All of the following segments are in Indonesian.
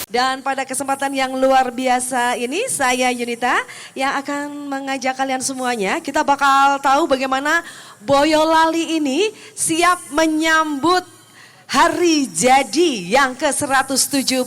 Dan pada kesempatan yang luar biasa ini saya Yunita yang akan mengajak kalian semuanya. Kita bakal tahu bagaimana Boyolali ini siap menyambut hari jadi yang ke-179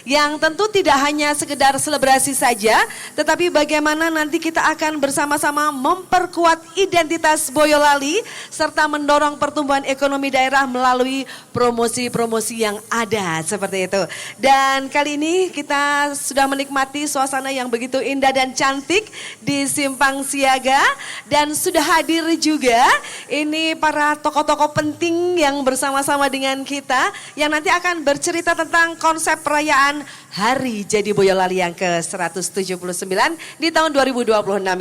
yang tentu tidak hanya sekedar selebrasi saja, tetapi bagaimana nanti kita akan bersama-sama memperkuat identitas Boyolali serta mendorong pertumbuhan ekonomi daerah melalui promosi-promosi yang ada seperti itu. Dan kali ini kita sudah menikmati suasana yang begitu indah dan cantik di Simpang Siaga dan sudah hadir juga ini para tokoh-tokoh penting yang bersama-sama dengan kita yang nanti akan bercerita tentang konsep perayaan Hari Jadi Boyolali yang ke-179 di tahun 2026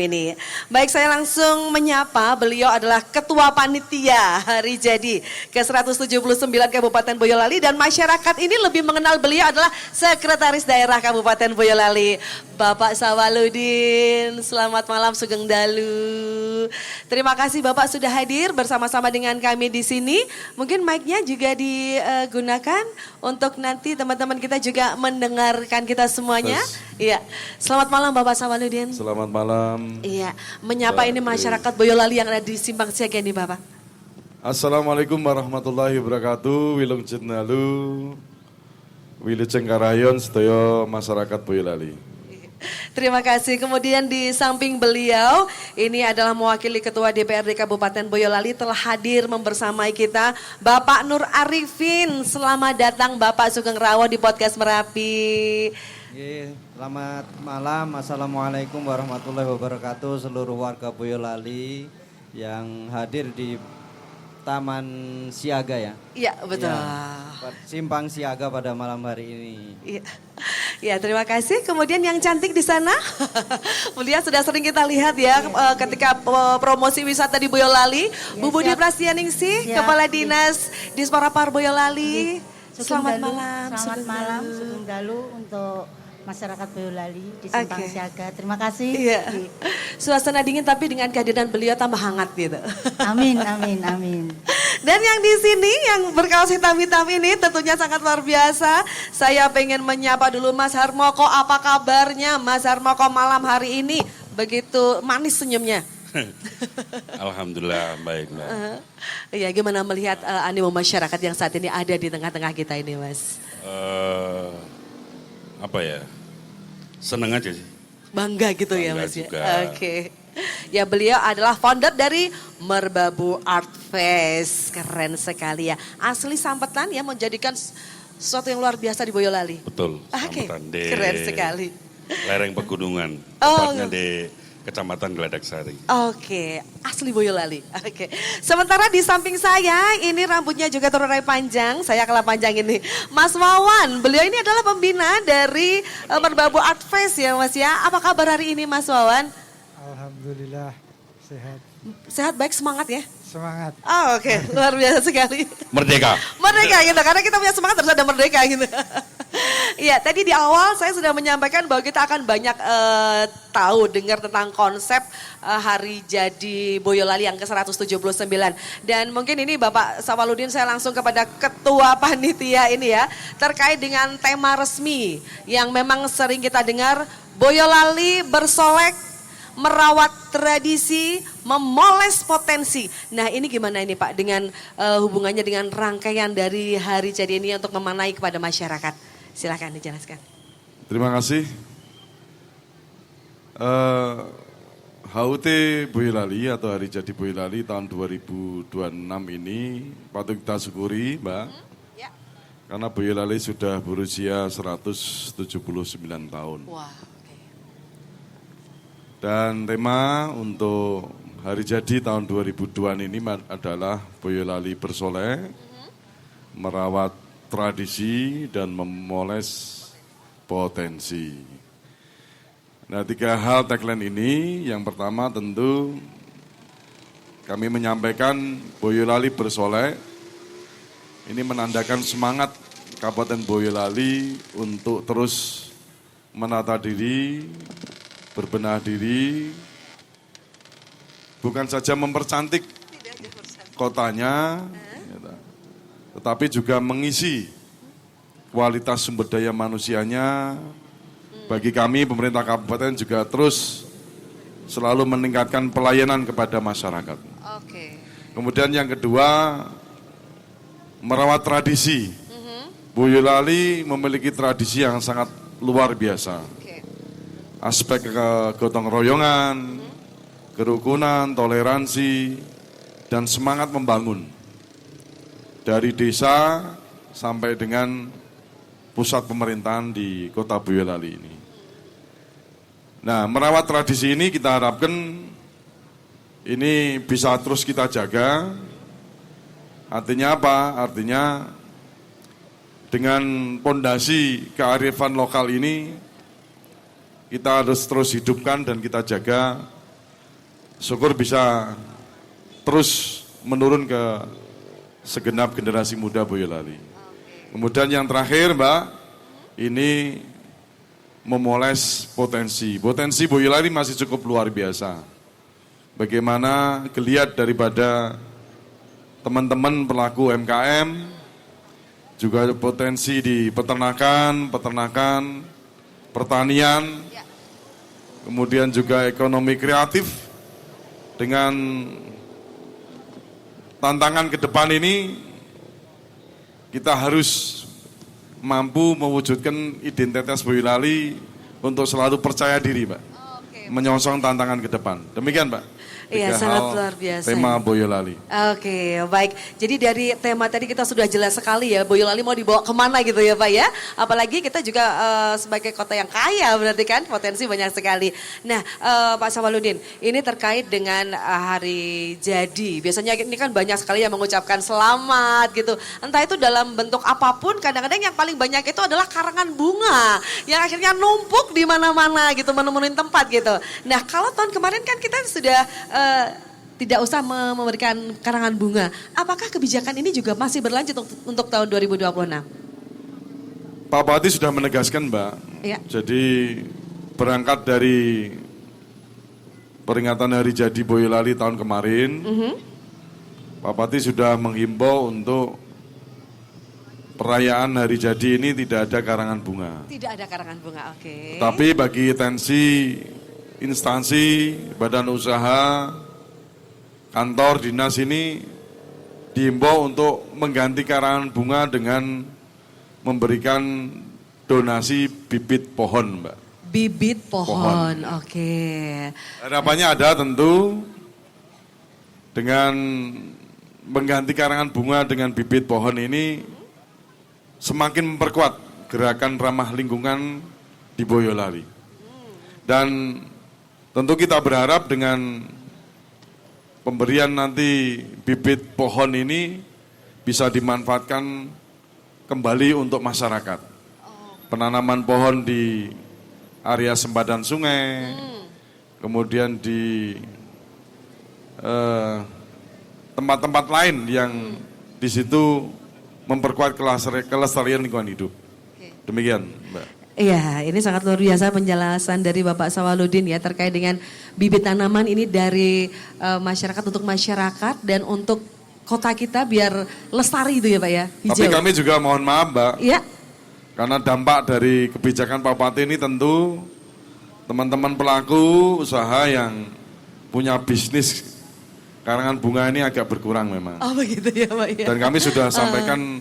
ini. Baik, saya langsung menyapa, beliau adalah Ketua Panitia Hari Jadi ke-179 Kabupaten Boyolali dan masyarakat ini lebih mengenal beliau adalah Sekretaris Daerah Kabupaten Boyolali, Bapak Sawaludin. Selamat malam Sugeng Dalu. Terima kasih Bapak sudah hadir bersama-sama dengan kami di sini. Mungkin mic-nya juga digunakan untuk nanti teman-teman kita juga mendengarkan kita semuanya. Iya. Selamat malam Bapak Sawaludin. Selamat malam. Iya, menyapa ini masyarakat Boyolali yang ada di Simpang Siaga ini Bapak. Assalamualaikum warahmatullahi wabarakatuh. Wilung Citnalu, Wilujeng Karayon, sedaya masyarakat Boyolali. Terima kasih. Kemudian di samping beliau, ini adalah mewakili Ketua DPRD Kabupaten Boyolali telah hadir membersamai kita, Bapak Nur Arifin. Selamat datang Bapak Sugeng Rawo di podcast Merapi. Selamat malam, Assalamualaikum warahmatullahi wabarakatuh seluruh warga Boyolali yang hadir di Taman Siaga ya. Iya betul. Ya, Simpang Siaga pada malam hari ini. Iya. Ya, terima kasih. Kemudian yang cantik di sana, Mulia sudah sering kita lihat ya ketika promosi wisata di Boyolali. Bu Budi Prastianingsih, Kepala Dinas Disparapar Boyolali. Selamat malam. Selamat malam, Sugeng Dalu untuk masyarakat Boyolali di Simpang Siaga. Terima kasih. Iya. Suasana dingin tapi dengan kehadiran beliau tambah hangat gitu. Amin, amin, amin. Dan yang di sini yang berkaos hitam-hitam ini tentunya sangat luar biasa. Saya pengen menyapa dulu Mas Harmoko, apa kabarnya Mas Harmoko malam hari ini? Begitu manis senyumnya. Alhamdulillah baik Mbak. Iya, gimana melihat animo masyarakat yang saat ini ada di tengah-tengah kita ini Mas? Apa ya, senang aja sih. Bangga gitu ya Bangga Mas juga. ya? Oke. Ya, beliau adalah founder dari Merbabu Art Fest. Keren sekali ya. Asli Sampetan ya, menjadikan sesuatu yang luar biasa di Boyolali. Betul, Oke, Sampetan di keren sekali. lereng pegunungan, Oh, tepatnya di Kecamatan Geladak Sari. Oke, asli Boyolali. Oke. Sementara di samping saya, ini rambutnya juga terurai panjang, saya kalah panjang ini. Mas Wawan, beliau ini adalah pembina dari Merbabu Art Fest ya Mas ya. Apa kabar hari ini Mas Wawan? Alhamdulillah sehat. Sehat, baik, semangat ya? Semangat. Oh, oke, luar biasa sekali. Merdeka. Merdeka gitu, karena kita punya semangat harus ada merdeka gitu. Iya, tadi di awal saya sudah menyampaikan bahwa kita akan banyak tahu, dengar tentang konsep Hari Jadi Boyolali yang ke-179. Dan mungkin ini Bapak Sawaludin, saya langsung kepada Ketua Panitia ini ya, terkait dengan tema resmi yang memang sering kita dengar, Boyolali bersolek, merawat tradisi, memoles potensi. Nah ini gimana ini Pak dengan hubungannya dengan rangkaian dari Hari Jadi ini untuk memanai kepada masyarakat? Silakan dijelaskan. Terima kasih. HUT Boyolali atau Hari Jadi Boyolali tahun 2026 ini patut kita syukuri Mbak. Ya. Karena Boyolali sudah berusia 179 tahun. Wah. Dan tema untuk Hari Jadi tahun 2002 ini adalah Boyolali bersolek, merawat tradisi dan memoles potensi. Nah, 3 hal tagline ini, yang pertama tentu kami menyampaikan Boyolali bersolek, ini menandakan semangat Kabupaten Boyolali untuk terus menata diri, berbenah diri, bukan saja mempercantik kotanya, tetapi juga mengisi kualitas sumber daya manusianya. Bagi kami pemerintah kabupaten juga terus selalu meningkatkan pelayanan kepada masyarakat. Oke. Kemudian yang kedua, merawat tradisi. Boyolali memiliki tradisi yang sangat luar biasa. Oke. Aspek kegotong royongan, kerukunan, toleransi, dan semangat membangun. Dari desa sampai dengan pusat pemerintahan di kota Boyolali ini. Nah, merawat tradisi ini kita harapkan ini bisa terus kita jaga. Artinya apa? Artinya dengan pondasi kearifan lokal ini kita harus terus hidupkan dan kita jaga. Syukur bisa terus menurun ke segenap generasi muda Boyolali. Kemudian yang terakhir, Mbak, ini memoles potensi. Potensi Boyolali masih cukup luar biasa. Bagaimana geliat daripada teman-teman pelaku UMKM, juga potensi di peternakan, pertanian, kemudian juga ekonomi kreatif. Dengan tantangan ke depan ini, kita harus mampu mewujudkan identitas Boyolali untuk selalu percaya diri, Pak. Menyongsong tantangan ke depan. Demikian, Pak. Iya, Tiga sangat hal luar biasa. Tema Boyolali. Oke, baik. Jadi dari tema tadi kita sudah jelas sekali ya, Boyolali mau dibawa kemana gitu ya Pak ya. Apalagi kita juga sebagai kota yang kaya berarti kan, potensi banyak sekali. Nah Pak Sawaludin, ini terkait dengan hari jadi. Biasanya ini kan banyak sekali yang mengucapkan selamat gitu. Entah itu dalam bentuk apapun, kadang-kadang yang paling banyak itu adalah karangan bunga. Yang akhirnya numpuk di mana-mana gitu, menemuin tempat gitu. Nah kalau tahun kemarin kan kita sudah tidak usah memberikan karangan bunga. Apakah kebijakan ini juga masih berlanjut untuk tahun 2026? Pak Bupati sudah menegaskan, Mbak. Ya. Jadi berangkat dari peringatan hari jadi Boyolali tahun kemarin, Pak Bupati sudah menghimbau untuk perayaan hari jadi ini tidak ada karangan bunga. Tidak ada karangan bunga, oke. Tapi bagi tensi instansi, badan usaha, kantor, dinas ini dihimbau untuk mengganti karangan bunga dengan memberikan donasi bibit pohon, Mbak. Bibit pohon, oke. Harapannya ada tentu dengan mengganti karangan bunga dengan bibit pohon ini semakin memperkuat gerakan ramah lingkungan di Boyolali. Dan tentu kita berharap dengan pemberian nanti bibit pohon ini bisa dimanfaatkan kembali untuk masyarakat. Penanaman pohon di area sempadan sungai, kemudian di tempat-tempat lain yang di situ memperkuat kelestarian lingkungan hidup. Demikian, Mbak. Iya, ini sangat luar biasa penjelasan dari Bapak Sawaludin ya terkait dengan bibit tanaman ini dari masyarakat untuk masyarakat dan untuk kota kita biar lestari itu ya Pak ya. Hijau. Tapi kami juga mohon maaf, Mbak. Iya. Karena dampak dari kebijakan Pak Bupati ini tentu teman-teman pelaku usaha yang punya bisnis karangan bunga ini agak berkurang memang. Oh begitu ya Pak ya. Dan kami sudah sampaikan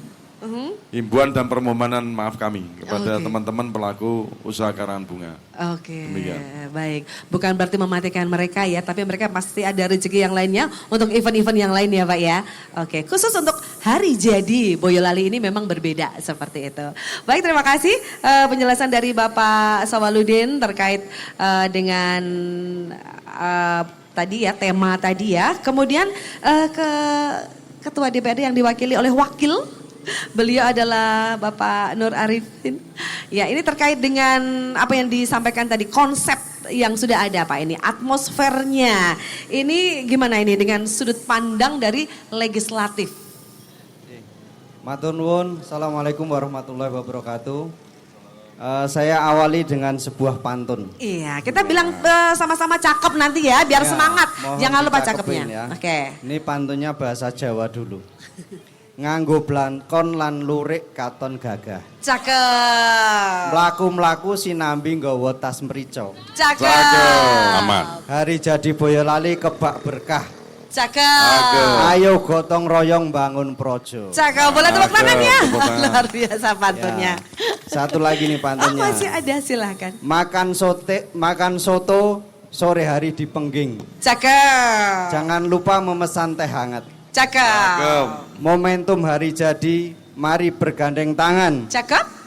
himbauan dan permohonan maaf kami kepada teman-teman pelaku usaha karangan bunga. Oke, Demikian. baik. Bukan berarti mematikan mereka ya, tapi mereka pasti ada rezeki yang lainnya untuk event-event yang lain ya Pak ya. Oke, khusus untuk hari jadi Boyolali ini memang berbeda seperti itu. Baik, terima kasih penjelasan dari Bapak Sawaludin terkait dengan tadi ya, tema tadi ya. Kemudian ke Ketua DPRD yang diwakili oleh wakil. Beliau adalah Bapak Nur Arifin. Ya, ini terkait dengan apa yang disampaikan tadi, konsep yang sudah ada Pak ini, atmosfernya. Ini gimana ini dengan sudut pandang dari legislatif? Matur nuwun, Assalamualaikum warahmatullahi wabarakatuh. Saya awali dengan sebuah pantun. Iya, kita bilang sama-sama cakep nanti ya, biar Ya, semangat. mohon Jangan lupa dicakepin cakepnya. ya. Oke. Ini pantunnya bahasa Jawa dulu. nganggo blangkon lan lurik katon gagah. Cakep. Mlaku-mlaku sinambi nggawa tas mrica. Cakep. Aman. Hari jadi Boyolali kebak berkah. Cakep. Ayo gotong royong bangun projo. Cakep. Boleh tepuk Cakep, tangan ya? tepuk tangan. Luar biasa pantunnya. Ya. Satu lagi nih pantunnya. Masih ada, silahkan. Makan soto sore hari di Pengging. Cakep. Jangan lupa memesan teh hangat. Cakep. Momentum hari jadi, mari bergandeng tangan. Cakep.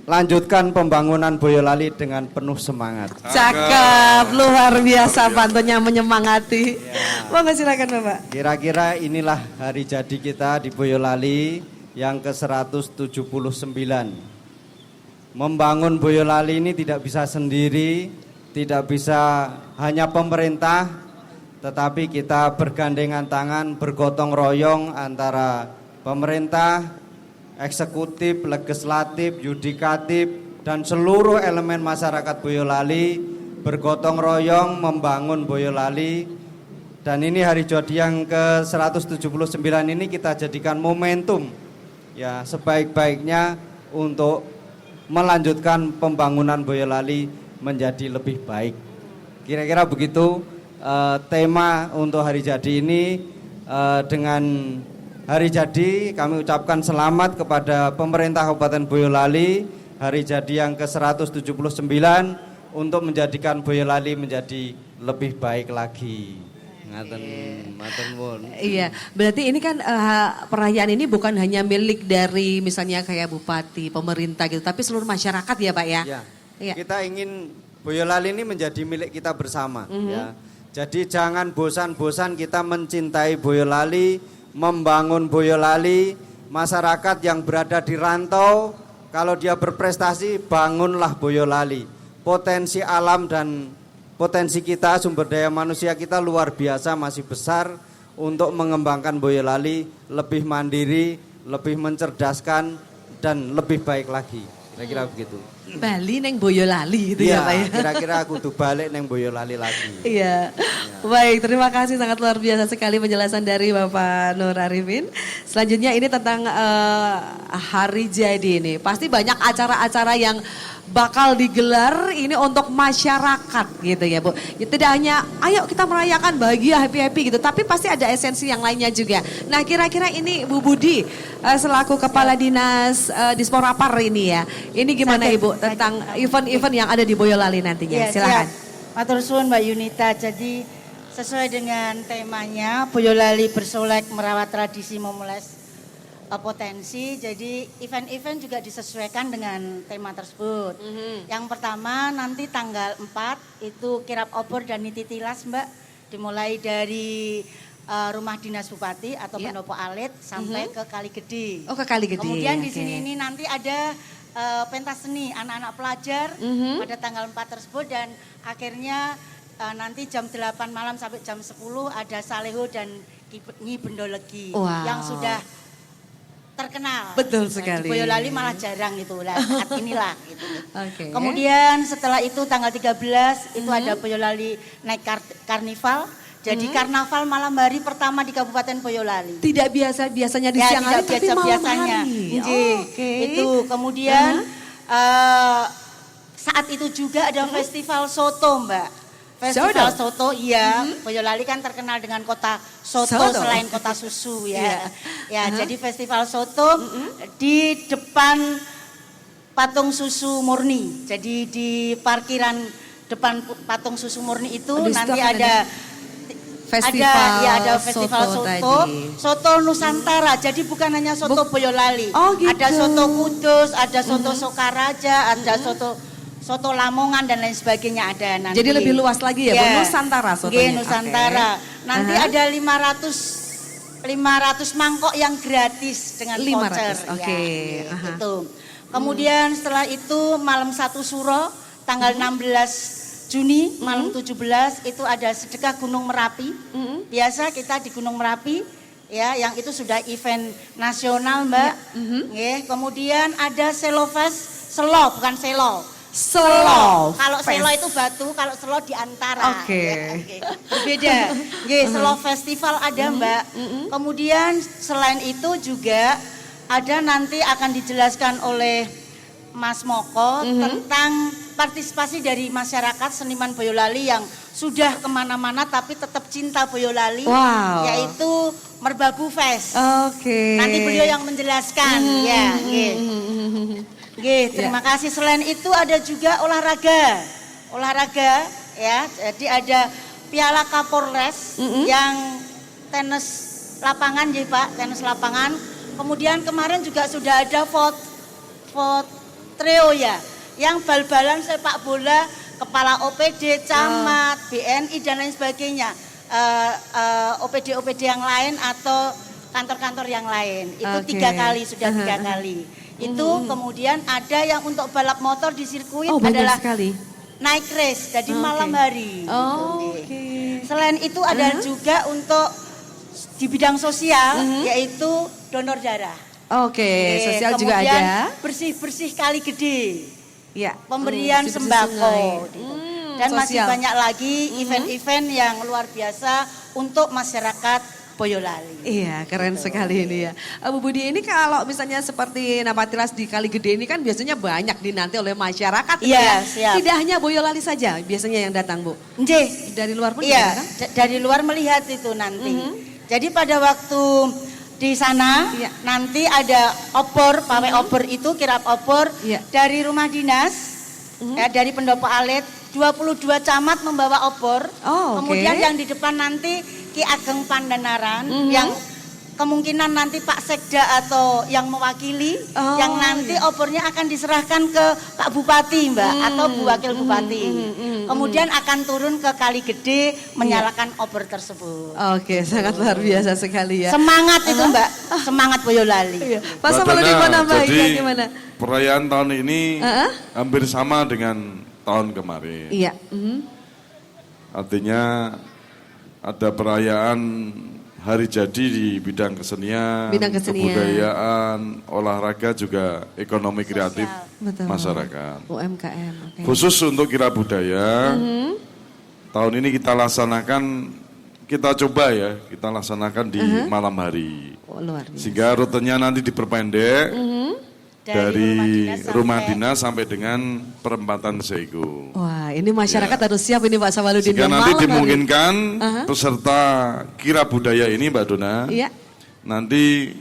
Lanjutkan pembangunan Boyolali dengan penuh semangat. Cakep. Luar biasa pantunnya menyemangati. Monggo silakan Bapak. Kira-kira inilah hari jadi kita di Boyolali yang ke-179. Membangun Boyolali ini tidak bisa sendiri, tidak bisa hanya pemerintah, tetapi kita bergandengan tangan, bergotong royong antara pemerintah, eksekutif, legislatif, yudikatif, dan seluruh elemen masyarakat Boyolali bergotong royong membangun Boyolali. Dan ini hari jadi yang ke-179 ini kita jadikan momentum ya sebaik-baiknya untuk melanjutkan pembangunan Boyolali menjadi lebih baik. Kira-kira begitu tema untuk hari jadi ini. Dengan hari jadi kami ucapkan selamat kepada pemerintah Kabupaten Boyolali hari jadi yang ke-179 untuk menjadikan Boyolali menjadi lebih baik lagi. Ngaten nuwun. Iya, berarti ini kan perayaan ini bukan hanya milik dari misalnya kayak bupati, pemerintah gitu, tapi seluruh masyarakat ya Pak ya? Ya. Iya. Kita ingin Boyolali ini menjadi milik kita bersama ya. Jadi jangan bosan-bosan kita mencintai Boyolali, membangun Boyolali, masyarakat yang berada di rantau kalau dia berprestasi bangunlah Boyolali. Potensi alam dan potensi kita, sumber daya manusia kita luar biasa, masih besar untuk mengembangkan Boyolali lebih mandiri, lebih mencerdaskan dan lebih baik lagi. Kira-kira begitu. Bali neng Boyolali gitu ya Pak ya? Kira-kira aku tuh balik neng Boyolali lagi. Iya. Baik, terima kasih sangat luar biasa sekali penjelasan dari Bapak Nur Arifin. Selanjutnya ini tentang hari jadi ini. Pasti banyak acara-acara yang bakal digelar ini untuk masyarakat gitu ya Bu. Ya, tidak hanya ayo kita merayakan bahagia happy-happy gitu, tapi pasti ada esensi yang lainnya juga. Nah kira-kira ini Bu Budi selaku Kepala Dinas Disporapar ini ya. Ini gimana Ibu tentang event-event yang ada di Boyolali nantinya? Ya, Silakan. Matur suwun Mbak Yunita. Jadi sesuai dengan temanya Boyolali bersolek merawat tradisi memoles potensi. Jadi event-event juga disesuaikan dengan tema tersebut. Yang pertama nanti tanggal 4 itu kirap obor dan niti tilas Mbak. Dimulai dari rumah dinas bupati atau pendopo alit sampai ke Kali Gede. Oh ke Kali Gede. Kemudian di sini ini nanti ada pentas seni anak-anak pelajar pada tanggal 4 tersebut dan akhirnya nanti jam 8 malam sampai jam 10 ada Saleho dan Nyi Bendolegi yang sudah terkenal. Betul sekali. Di Boyolali malah jarang itu lah saat inilah gitu. Okay. Kemudian setelah itu tanggal 13 itu ada Boyolali naik karnival. Jadi karnaval malam hari pertama di Kabupaten Boyolali. Tidak biasanya di siang hari tapi malam biasanya. hari. Itu kemudian saat itu juga ada festival soto Mbak. Festival soto iya. Boyolali kan terkenal dengan kota soto selain kota susu ya. Ya jadi festival soto di depan patung susu murni. Jadi di parkiran depan patung susu murni itu nanti ada festival soto, soto Nusantara. Jadi bukan hanya soto Boyolali. Gitu. Ada soto Kudus, ada soto Sokaraja, ada soto Lamongan dan lain sebagainya ada nanti. Jadi lebih luas lagi ya, Bu? Nusantara sotonya. Nusantara. Nanti ada 500 mangkok yang gratis dengan voucher. Oke. Gitu. Kemudian setelah itu malam 1 Suro tanggal 16 Juni malam 17 itu ada sedekah Gunung Merapi. Biasa kita di Gunung Merapi ya, yang itu sudah event nasional Mbak. Kemudian ada Selofest, bukan Selo. Selo. Kalau Fest. selo itu batu, kalau selo di antara. Oke. Ya, oke. Berbeda. Nggih, selo festival ada, Mbak. Kemudian selain itu juga ada nanti akan dijelaskan oleh Mas Moko tentang partisipasi dari masyarakat seniman Boyolali yang sudah kemana-mana tapi tetap cinta Boyolali, Wow. yaitu Merbabu Fest. Oke. Nanti beliau yang menjelaskan, ya. Nggih. Nggih, terima kasih. Selain itu ada juga olahraga, ya. Jadi ada Piala Kapolres yang tenis lapangan, ya Pak, tenis lapangan. Kemudian kemarin juga sudah ada trio ya, yang bal-balan sepak bola, kepala OPD, camat, BNI dan lain sebagainya, OPD yang lain atau kantor-kantor yang lain. Itu Oke. 3 kali, sudah 3 kali. Itu kemudian ada yang untuk balap motor di sirkuit Oh, banyak adalah sekali. night race, jadi Oke. malam hari. Oh, Oke. oke. Selain itu ada juga untuk di bidang sosial, yaitu donor darah. Oke, sosial juga Kemudian ada. bersih-bersih kali gede, Ya. pemberian bersih-bersih sembako. sungai. Gitu. Dan masih Sosial. banyak lagi event-event yang luar biasa untuk masyarakat Boyolali. Iya, keren sekali ini ya. Bu Budi, ini kalau misalnya seperti Napatilas di Kali Gede ini kan biasanya banyak dinanti oleh masyarakat. Iya, ya. siap. Tidak hanya Boyolali saja biasanya yang datang, Bu. Nggih. Dari luar pun Iya, juga kan? dari luar melihat itu nanti. Jadi pada waktu di sana Iya. nanti ada opor, pawai opor itu kirap opor Iya. dari rumah dinas, ya, dari pendopo alit 22 camat membawa opor. Oh, oke. Kemudian yang di depan nanti Ki Ageng Pandanaran yang kemungkinan nanti Pak Sekda atau yang mewakili, Oh, yang nanti opornya akan diserahkan ke Pak Bupati, Mbak, atau Bu Wakil Bupati. Kemudian akan turun ke Kali Gede menyalakan opor tersebut. Oke, sangat luar biasa sekali ya. Semangat itu, Mbak, semangat Boyolali. Iya. Pak Mbak Samaludin Dona, mau nambah jadi ya gimana? perayaan tahun ini Heeh. hampir sama dengan tahun kemarin. Iya. Artinya ada perayaan hari jadi di bidang kesenian, Bidang kesenian. kebudayaan, olahraga juga ekonomi kreatif Betul. masyarakat. UMKM. Oke. Khusus untuk kira budaya, tahun ini kita laksanakan, kita coba ya, kita laksanakan di malam hari. Oh, luar biasa. Sehingga rutenya nanti diperpendek dari rumah sampai- dinas sampai dengan perempatan Seigo. Wah, ini masyarakat harus siap ini Pak Samaludin. Sehingga yang nanti malam hari. dimungkinkan peserta kira budaya ini Mbak Dona, Iya. nanti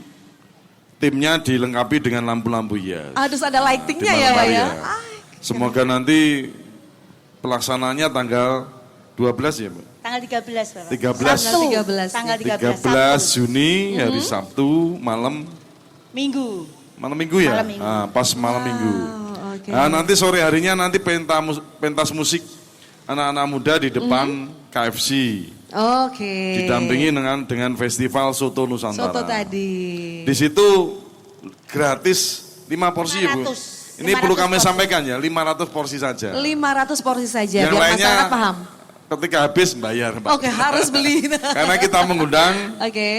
timnya dilengkapi dengan lampu-lampu hias. Harus ada lightingnya Di ya malam Pak hari ya. ya. Semoga nanti pelaksananya tanggal 12 ya Mbak? Tanggal 13, Bapak. 13. Sabtu. 13. Tanggal 13 Sabtu. Juni hari Sabtu malam Minggu. Minggu ya? Malam Minggu. Pas malam Minggu. Oh, oke. Nah, nanti sore harinya nanti pentas musik anak-anak muda di depan KFC. Oke. Didampingi dengan festival Soto Nusantara. Soto tadi. Di situ gratis 5 porsi ya Bu. 500. Ini perlu 500 kami porsi. sampaikan ya, 500 porsi saja. 500 porsi saja Yang biar lainnya masyarakat paham. ketika habis bayar Pak. Oke, harus beli. Karena kita mengundang Oke.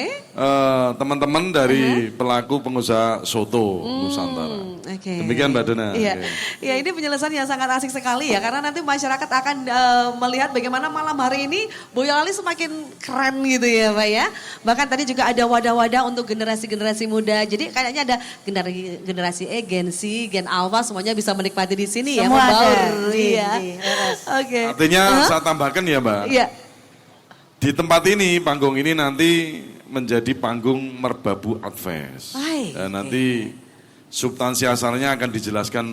teman-teman dari pelaku pengusaha Soto Nusantara. Oke. Demikian Mbak Dona. Iya. Oke. Ya, ini penjelasan yang sangat asik sekali ya karena nanti masyarakat akan melihat bagaimana malam hari ini Boyolali semakin keren gitu ya, Pak ya. Bahkan tadi juga ada wadah-wadah untuk generasi-generasi muda. Jadi kayaknya ada generasi E, Gen Z, Gen Alpha semuanya bisa menikmati di sini ya, Semua ada. membaur. Iya. Leres. Oke. Artinya saya tambahkan ya Mbak, Iya. di tempat ini, panggung ini nanti menjadi panggung Merbabu Art Fest. Baik. Dan nanti substansi asalnya akan dijelaskan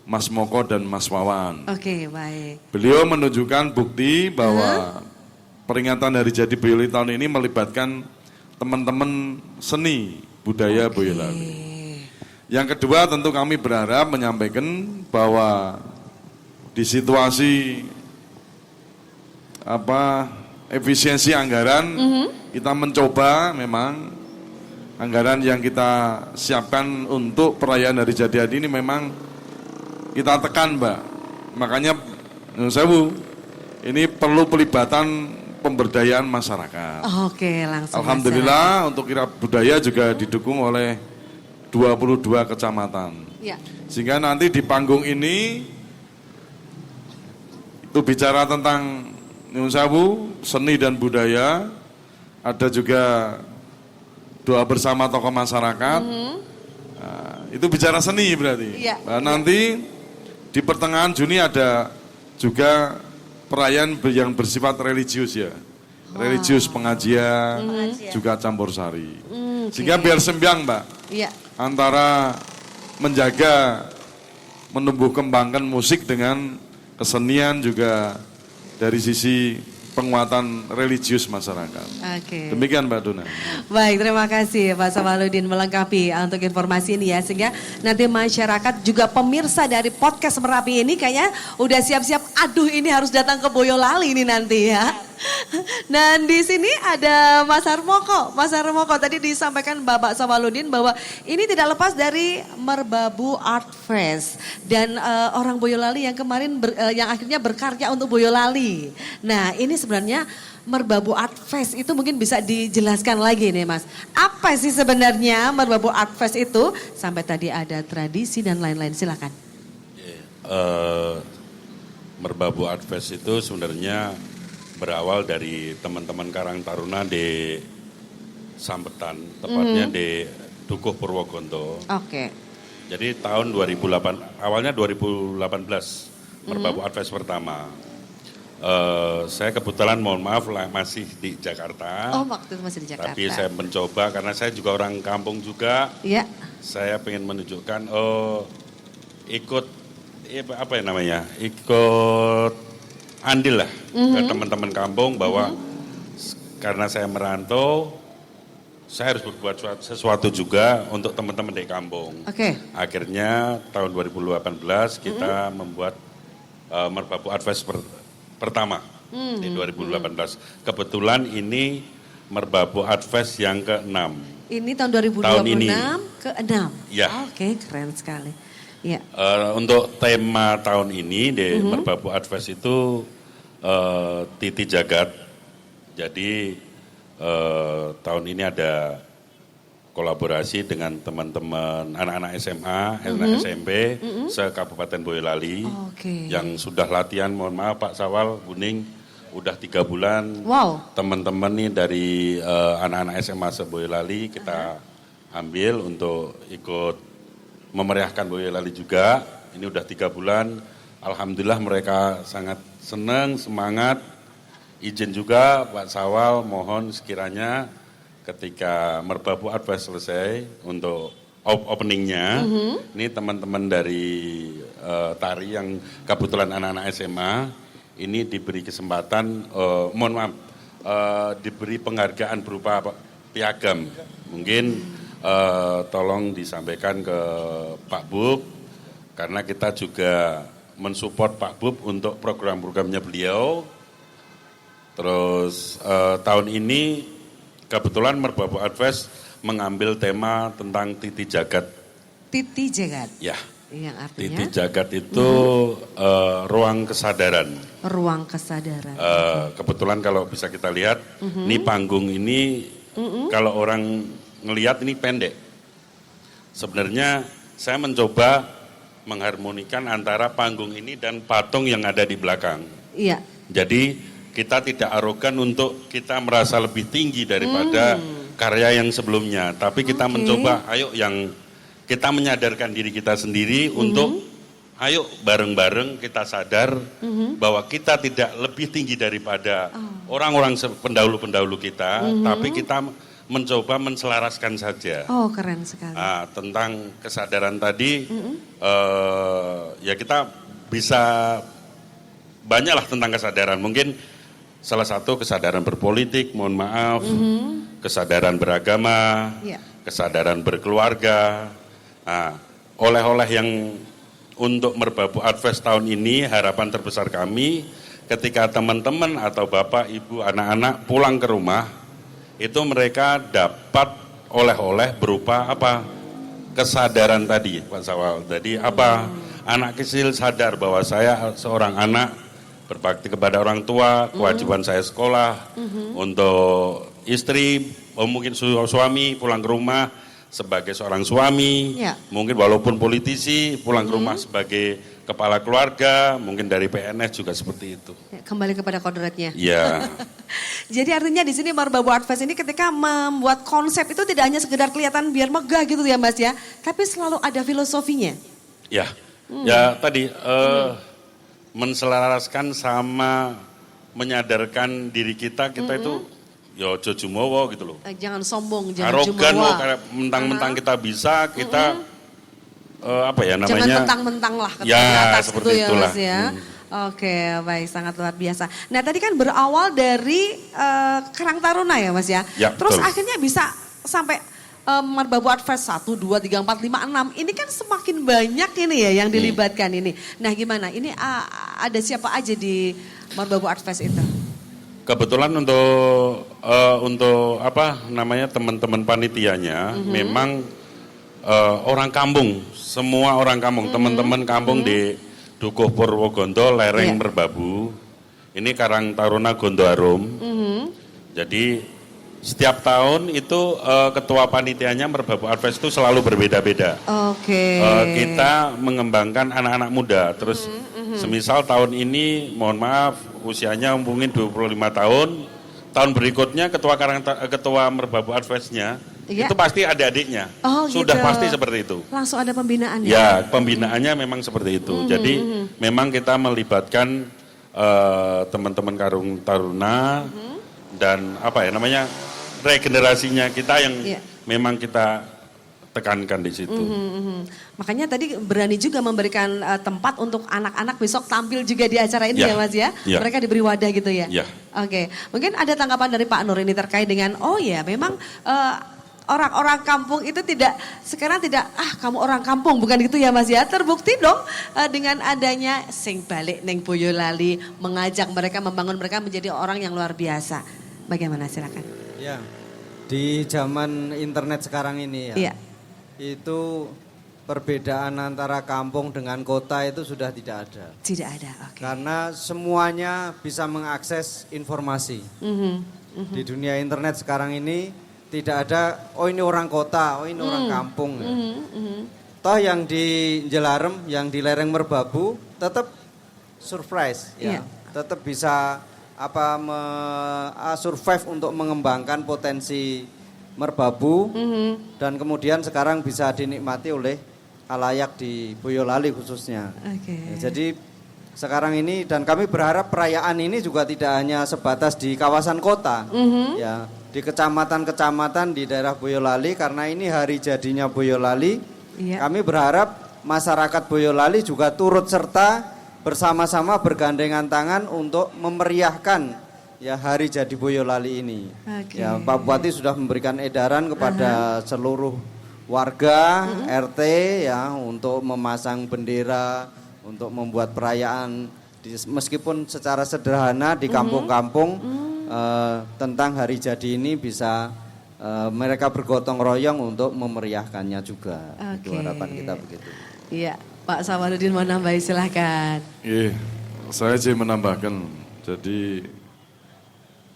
Mas Moko dan Mas Wawan. Oke, baik. Beliau menunjukkan bukti bahwa peringatan Hari Jadi Boyolali tahun ini melibatkan teman-teman seni budaya Boyolali. Yang kedua tentu kami berharap menyampaikan bahwa di situasi efisiensi anggaran kita mencoba memang anggaran yang kita siapkan untuk perayaan Hari Jadi ini memang kita tekan Mbak. Makanya Sewu ini perlu pelibatan pemberdayaan masyarakat. Oke, langsung. Alhamdulillah untuk kirab budaya juga didukung oleh 22 kecamatan. Ya. Sehingga nanti di panggung ini itu bicara tentang Nyuwun Sewu, seni dan budaya, ada juga doa bersama tokoh masyarakat. Nah, itu bicara seni berarti. Iya. Nah, nanti di pertengahan Juni ada juga perayaan yang bersifat religius ya. Religius pengajian, juga campur sari. Sehingga biar sembiang Mbak, Iya. antara menjaga, menumbuh kembangkan musik dengan kesenian juga dari sisi penguatan religius masyarakat. Oke. Demikian Mbak Duna. Baik, terima kasih Pak Samaludin melengkapi untuk informasi ini ya. Sehingga nanti masyarakat juga pemirsa dari podcast Merapi ini kayaknya udah siap-siap, aduh ini harus datang ke Boyolali ini nanti ya. Dan di sini ada Mas Harmoko. Mas Harmoko tadi disampaikan Bapak Samaludin bahwa ini tidak lepas dari Merbabu Art Fest. Dan orang Boyolali yang kemarin yang akhirnya berkarya untuk Boyolali. Nah ini sebenarnya Merbabu Art Fest itu mungkin bisa dijelaskan lagi nih Mas. Apa sih sebenarnya Merbabu Art Fest itu? Sampai tadi ada tradisi dan lain-lain, silakan. Merbabu Art Fest itu sebenarnya berawal dari teman-teman Karang Taruna di Sambetan, tepatnya di Dukuh Purwogonto. Oke. Jadi tahun awalnya 2018 Merbabu Art Fest pertama. Saya kebetulan mohon maaf masih di Jakarta. Oh waktu itu masih di Jakarta. Tapi saya mencoba karena saya juga orang kampung juga. Iya. Saya pengen menunjukkan ikut apa ya namanya? Ikut andil lah ke teman-teman kampung bahwa karena saya merantau, saya harus berbuat sesuatu juga untuk teman-teman di kampung. Oke. Akhirnya tahun 2018 kita membuat Merbabu Art Fest pertama di 2018. Kebetulan ini Merbabu Art Fest yang ke-6. Ini tahun 2026 Tahun ini. ke-6. Ya. Oke, keren sekali. Ya. Untuk tema tahun ini di Merbabu Art Fest itu Titi Jagat. Jadi tahun ini ada kolaborasi dengan teman-teman anak-anak SMA, anak SMP se-Kabupaten Boyolali Oke. yang sudah latihan, mohon maaf Pak Sawal, Buning, udah 3 bulan. Wow. Teman-teman nih dari anak-anak SMA se-Boyolali kita ambil untuk ikut memeriahkan Boyolali juga. Ini udah 3 bulan. Alhamdulillah mereka sangat senang, semangat. Izin juga Pak Sawal, mohon sekiranya ketika Merbabu Art Fest selesai untuk openingnya, ini teman-teman dari tari yang kebetulan anak-anak SMA, ini diberi kesempatan, mohon maaf, diberi penghargaan berupa piagam. Mungkin tolong disampaikan ke Pak Bub, karena kita juga mensupport Pak Bub untuk program-programnya beliau. Terus tahun ini kebetulan Merbabu Art Fest mengambil tema tentang Titi Jagat. Titi Jagat. Ya, Yang artinya Titi Jagat itu ruang kesadaran. ruang kesadaran. Kebetulan kalau bisa kita lihat, ini panggung ini kalau orang ngelihat ini pendek. Sebenarnya saya mencoba mengharmonikan antara panggung ini dan patung yang ada di belakang. Iya. Jadi kita tidak arogan untuk kita merasa lebih tinggi daripada karya yang sebelumnya. Tapi kita mencoba, ayo yang kita menyadarkan diri kita sendiri untuk ayo bareng-bareng kita sadar bahwa kita tidak lebih tinggi daripada orang-orang pendahulu-pendahulu kita, tapi kita mencoba menselaraskan saja. Oh keren sekali. Tentang kesadaran tadi, ya kita bisa banyaklah tentang kesadaran. Mungkin salah satu kesadaran berpolitik, mohon maaf, kesadaran beragama, kesadaran berkeluarga. Oleh-oleh yang untuk Merbabu Art Fest tahun ini, harapan terbesar kami ketika teman-teman atau bapak, ibu, anak-anak pulang ke rumah, itu mereka dapat oleh-oleh berupa apa? Kesadaran tadi, Pak Sawal. Jadi apa? Anak kecil sadar bahwa saya seorang anak berbakti kepada orang tua, kewajiban saya sekolah, untuk istri, mungkin suami pulang ke rumah, sebagai seorang suami, Ya. mungkin walaupun politisi, pulang ke rumah sebagai kepala keluarga, mungkin dari PNS juga seperti itu. Ya, kembali kepada kodratnya. Ya, Jadi artinya di sini Merbabu Art Fest ini ketika membuat konsep itu tidak hanya sekedar kelihatan biar megah gitu ya Mas ya, tapi selalu ada filosofinya. ya, ya tadi menselaraskan sama menyadarkan diri kita itu ya ojo jumowo gitu loh. Jangan sombong, jangan Arogan loh, jumawa. kayak mentang-mentang kita bisa, kita apa ya Jangan namanya? mentang-mentang lah ke Ya, atas seperti gitu ya itulah. Mas ya. Oke, baik, sangat luar biasa. Nah tadi kan berawal dari Karang Taruna ya Mas ya. Ya, Terus betul. akhirnya bisa sampai Merbabu Art Fest 1, 2, 3, 4, 5, 6. Ini kan semakin banyak ini ya yang dilibatkan ini. Nah gimana, ini ada siapa aja di Merbabu Art Fest itu? Kebetulan untuk apa namanya teman-teman panitianya memang orang kampung, semua orang kampung, teman-teman kampung di Dukuh Purwogonto, lereng Iya. Merbabu. Ini Karang Taruna Gondoarum. Jadi setiap tahun itu ketua panitianya Merbabu Art Fest itu selalu berbeda-beda. Oke. Kita mengembangkan anak-anak muda. Terus semisal tahun ini mohon maaf usianya mungkin 25 tahun. Tahun berikutnya ketua Merbabu Art Fest-nya Iya. itu pasti adik-adiknya. Oh, Sudah gitu. pasti seperti itu. Langsung ada pembinaan Ya, pembinaannya memang seperti itu. Jadi memang kita melibatkan teman-teman Karang Taruna dan apa ya namanya regenerasinya kita yang Iya. memang kita tekankan di situ. Makanya tadi berani juga memberikan tempat untuk anak-anak besok tampil juga di acara ini Ya, ya Mas ya. ya. Mereka diberi wadah gitu ya. Ya. Oke, mungkin ada tanggapan dari Pak Nur ini terkait dengan memang orang-orang kampung itu sekarang tidak kamu orang kampung bukan gitu ya Mas ya. Terbukti dong dengan adanya sing balik neng Boyolali mengajak mereka membangun mereka menjadi orang yang luar biasa. Bagaimana silakan? Ya, di zaman internet sekarang ini ya, Iya. itu perbedaan antara kampung dengan kota itu sudah tidak ada. Tidak ada. Oke. Karena semuanya bisa mengakses informasi. Di dunia internet sekarang ini tidak ada, oh ini orang kota, oh ini orang kampung. Ya. Toh yang di Jelarem, yang di lereng Merbabu tetap surprise ya. Iya. Tetap bisa survive untuk mengembangkan potensi Merbabu dan kemudian sekarang bisa dinikmati oleh khalayak di Boyolali khususnya. Oke. Ya, jadi sekarang ini dan kami berharap perayaan ini juga tidak hanya sebatas di kawasan kota, ya di kecamatan-kecamatan di daerah Boyolali karena ini hari jadinya Boyolali. Iya. Kami berharap masyarakat Boyolali juga turut serta bersama-sama bergandengan tangan untuk memeriahkan ya hari jadi Boyolali ini. Oke. Ya Pak Bupati sudah memberikan edaran kepada seluruh warga RT ya untuk memasang bendera, untuk membuat perayaan meskipun secara sederhana di kampung-kampung tentang hari jadi ini bisa mereka bergotong royong untuk memeriahkannya juga. Itu Oke. harapan kita begitu. Iya, Pak Samarudin mau nambahin silahkan. Iya, saya sih menambahkan. Jadi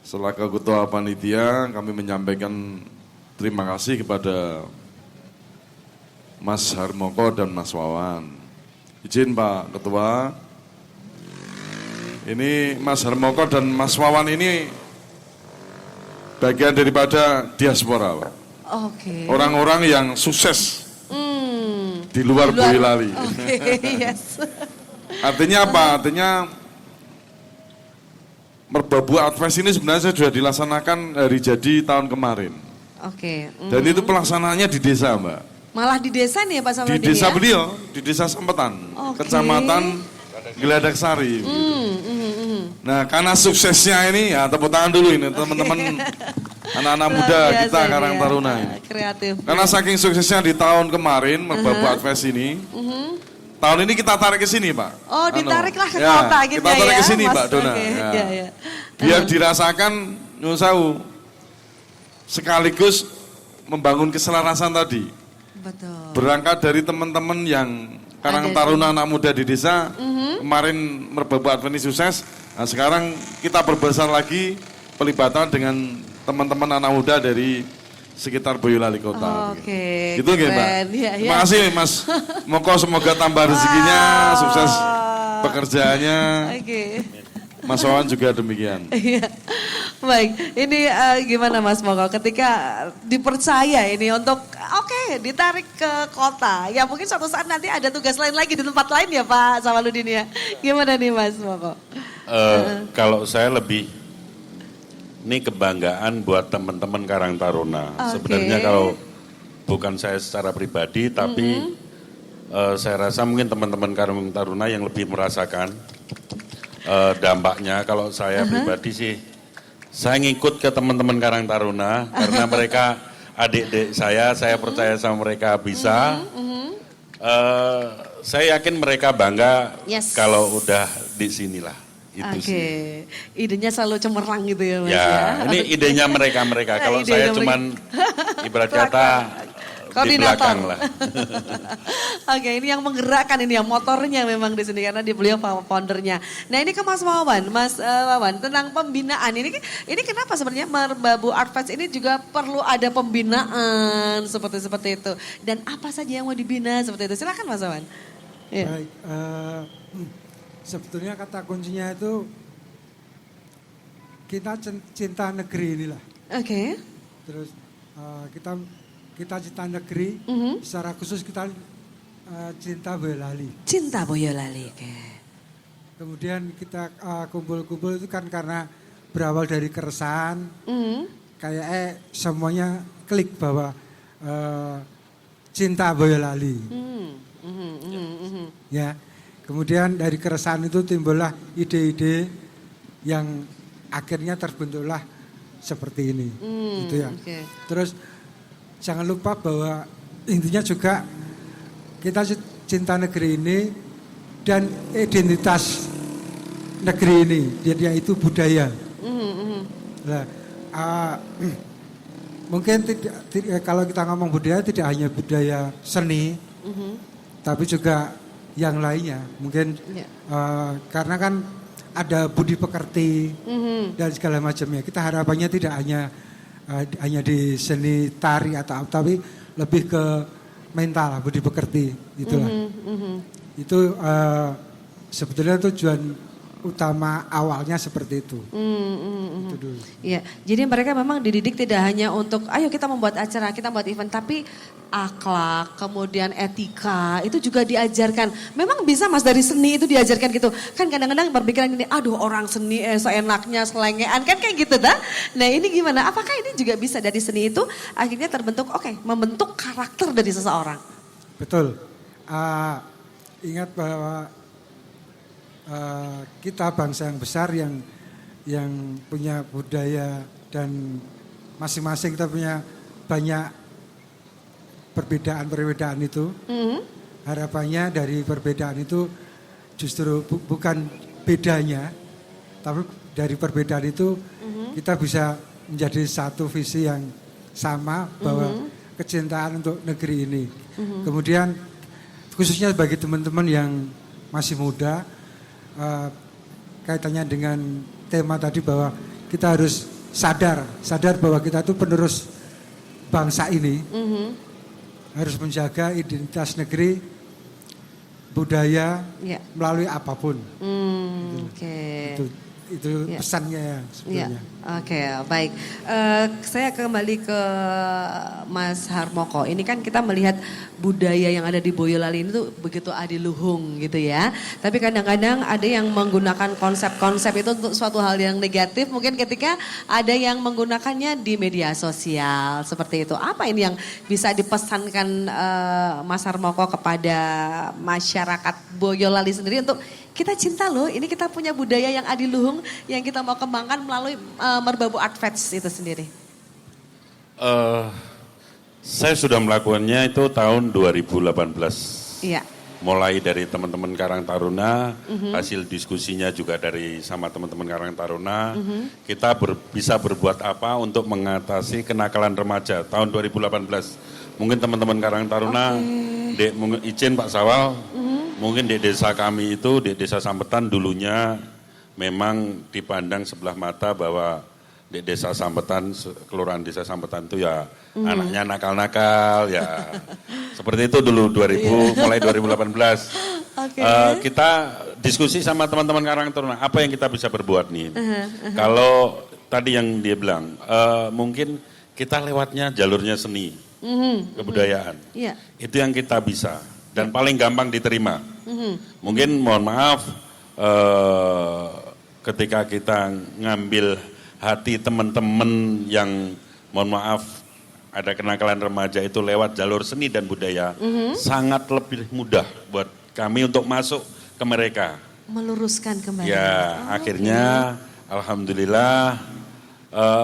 selaku ketua panitia kami menyampaikan terima kasih kepada Mas Harmoko dan Mas Wawan. Izin Pak Ketua, ini Mas Harmoko dan Mas Wawan ini bagian daripada diaspora, Pak. Oke. Orang-orang yang sukses di luar Boyolali. Oke, yes. Artinya apa? Artinya Merbabu Art Fest ini sebenarnya sudah dilaksanakan hari jadi tahun kemarin. Oke. Dan itu pelaksanaannya di desa, Mbak. Malah di desa nih ya Pak Di Samarudin desa ya? beliau, di desa Sempetan, Oke. Kecamatan Geladak Sari. Nah, karena suksesnya ini, ya tepuk tangan dulu ini teman-teman anak-anak Luar muda biasa kita ini Karang ya. Taruna ini. Kreatif. Karena saking suksesnya di tahun kemarin Merbabu Art Fest ini, tahun ini kita tarik ke sini, Pak. Oh, ditariklah ke Ya, kota gitu kita tarik ya, ke sini, Mas. Pak Dona. Oke, Ya. iya, iya. Biar dirasakan Nusau sekaligus membangun keselarasan tadi. Betul. Berangkat dari teman-teman yang Karang Ada Taruna anak muda di desa, kemarin Merbabu Art Fest ini sukses. Nah, sekarang kita perbesar lagi pelibatan dengan teman-teman anak muda dari sekitar Boyolali kota. Oke, Gitu nggih, Mbak. keren. Iya, iya. Terima kasih Mas Moko, semoga tambah rezekinya, sukses pekerjaannya. Oke. Mas Wawan juga demikian. Iya. Baik, ini gimana Mas Moko ketika dipercaya ini untuk ditarik ke kota. Ya mungkin suatu saat nanti ada tugas lain lagi di tempat lain ya Pak Sawaludin ya. Gimana nih Mas Moko? Kalau saya lebih, ini kebanggaan buat teman-teman Karang Taruna. Sebenarnya kalau bukan saya secara pribadi, tapi saya rasa mungkin teman-teman Karang Taruna yang lebih merasakan dampaknya. Kalau saya pribadi sih, saya ngikut ke teman-teman Karang Taruna karena mereka adik-adik saya percaya sama mereka bisa. Saya yakin mereka bangga kalau udah di sinilah. Itu sih. Idenya selalu cemerlang gitu ya Mas Ya, ya. ini idenya mereka. Kalau saya cuman ibarat kata di belakang lah. Oke, ini yang menggerakkan ini yang motornya memang di sini karena dia beliau foundernya. Nah ini ke Mas Wawan, Mas Wawan tentang pembinaan ini kenapa sebenarnya Merbabu Art Fest ini juga perlu ada pembinaan seperti itu dan apa saja yang mau dibina seperti itu? Silakan Mas Wawan. Ya. Baik, sebetulnya kata kuncinya itu kita cinta negeri inilah. Oke. Terus kita cinta negeri, secara khusus kita cinta Boyolali. Cinta Boyolali. Oke. Kemudian kita kumpul-kumpul itu kan karena berawal dari keresahan, kayak semuanya klik bahwa cinta Boyolali. Ya, kemudian dari keresahan itu timbullah ide-ide yang akhirnya terbentuklah seperti ini, gitu ya. Okay. Terus jangan lupa bahwa intinya juga kita cinta negeri ini dan identitas negeri ini, yaitu budaya. Nah, mungkin tidak, kalau kita ngomong budaya tidak hanya budaya seni, tapi juga yang lainnya. Mungkin karena kan ada budi pekerti dan segala macamnya. Kita harapannya tidak hanya di seni tari atau tapi lebih ke mental, budi pekerti itulah. Itu sebetulnya tujuan utama awalnya seperti itu. Itu dulu. Iya, jadi mereka memang dididik tidak hanya untuk ayo kita membuat acara, kita membuat event, tapi akhlak, kemudian etika itu juga diajarkan. Memang bisa Mas dari seni itu diajarkan gitu. Kan kadang-kadang berpikiran gini, aduh orang seni seenaknya selengean kan kayak gitu dah. Nah ini gimana? Apakah ini juga bisa dari seni itu akhirnya terbentuk membentuk karakter dari seseorang? Betul. Ingat bahwa kita bangsa yang besar yang punya budaya dan masing-masing kita punya banyak perbedaan itu. Harapannya dari perbedaan itu justru bukan bedanya, tapi dari perbedaan itu kita bisa menjadi satu visi yang sama bahwa kecintaan untuk negeri ini. Kemudian khususnya bagi teman-teman yang masih muda, kaitannya dengan tema tadi bahwa kita harus sadar bahwa kita itu penerus bangsa ini, harus menjaga identitas negeri, budaya melalui apapun. Itu pesannya sebenarnya. Oke, baik. Saya kembali ke Mas Harmoko. Ini kan kita melihat budaya yang ada di Boyolali ini tuh begitu adiluhung gitu ya. Tapi kadang-kadang ada yang menggunakan konsep-konsep itu untuk suatu hal yang negatif. Mungkin ketika ada yang menggunakannya di media sosial seperti itu. Apa ini yang bisa dipesankan Mas Harmoko kepada masyarakat Boyolali sendiri untuk kita cinta loh, ini kita punya budaya yang adiluhung yang kita mau kembangkan melalui Merbabu Art Fest itu sendiri. Saya sudah melakukannya itu tahun 2018. Iya. Mulai dari teman-teman Karang Taruna, hasil diskusinya juga dari sama teman-teman Karang Taruna. Kita bisa berbuat apa untuk mengatasi kenakalan remaja tahun 2018. Mungkin teman-teman Karang Taruna, izin Pak Sawal, mungkin di desa kami itu, di desa Sampetan dulunya memang dipandang sebelah mata bahwa di Desa Sampetan, Kelurahan Desa Sampetan itu ya anaknya nakal-nakal ya. Seperti itu dulu mulai 2018. Oke. Kita diskusi sama teman-teman Karang Taruna, apa yang kita bisa berbuat nih. Kalau tadi yang dia bilang, mungkin kita lewatnya jalurnya seni, kebudayaan. Iya. Itu yang kita bisa dan paling gampang diterima. Mungkin mohon maaf ketika kita ngambil hati teman-teman yang mohon maaf ada kenakalan remaja itu lewat jalur seni dan budaya, sangat lebih mudah buat kami untuk masuk ke mereka. Meluruskan kembali. Ya, akhirnya alhamdulillah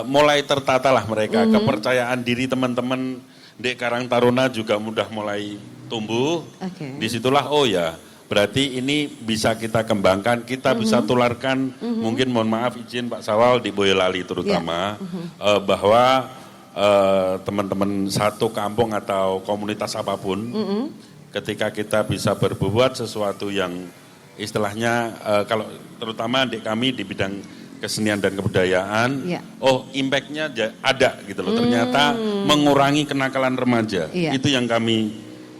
mulai tertatalah mereka. Kepercayaan diri teman-teman di Karang Taruna juga mudah mulai tumbuh. Oke. Disitulah oh ya, berarti ini bisa kita kembangkan, kita bisa tularkan. Mungkin mohon maaf izin Pak Sawal di Boyolali terutama bahwa teman-teman satu kampung atau komunitas apapun, ketika kita bisa berbuat sesuatu yang istilahnya kalau terutama adik kami di bidang kesenian dan kebudayaan, oh impactnya ada gitu loh. Ternyata mengurangi kenakalan remaja. Itu yang kami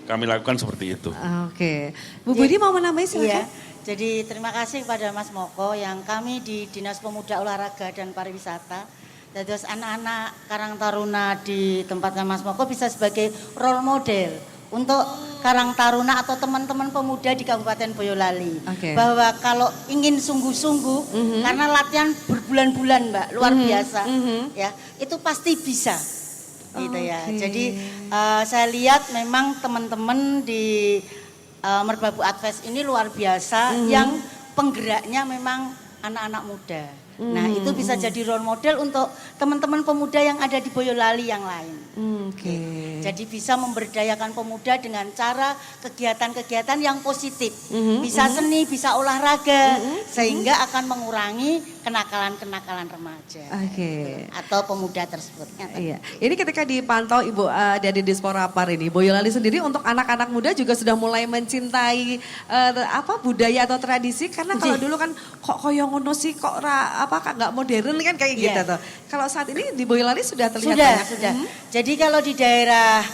lakukan seperti itu. Oke, Bu Budi mau menambahi silakan. Iya, jadi terima kasih kepada Mas Moko yang kami di Dinas Pemuda Olahraga dan Pariwisata. Terus anak-anak Karang Taruna di tempatnya Mas Moko bisa sebagai role model untuk Karang Taruna atau teman-teman pemuda di Kabupaten Boyolali. Bahwa kalau ingin sungguh-sungguh, karena latihan berbulan-bulan Mbak, luar biasa, ya itu pasti bisa. Gitu ya. Jadi saya lihat memang teman-teman di Merbabu Advest ini luar biasa yang penggeraknya memang anak-anak muda. Nah itu bisa jadi role model untuk teman-teman pemuda yang ada di Boyolali yang lain. Jadi bisa memberdayakan pemuda dengan cara kegiatan-kegiatan yang positif. Bisa seni, bisa olahraga, sehingga akan mengurangi kenakalan-kenakalan remaja. Atau pemuda tersebut. Iya. Ini ketika dipantau Ibu dari Disporapar ini, Boyolali sendiri untuk anak-anak muda juga sudah mulai mencintai budaya atau tradisi, karena kalau dulu kan kok koyo ngono sih, kok nggak modern kan kayak gitu tuh. Kalau saat ini di Boyolali sudah terlihat banyak. Sudah. Jadi kalau di daerah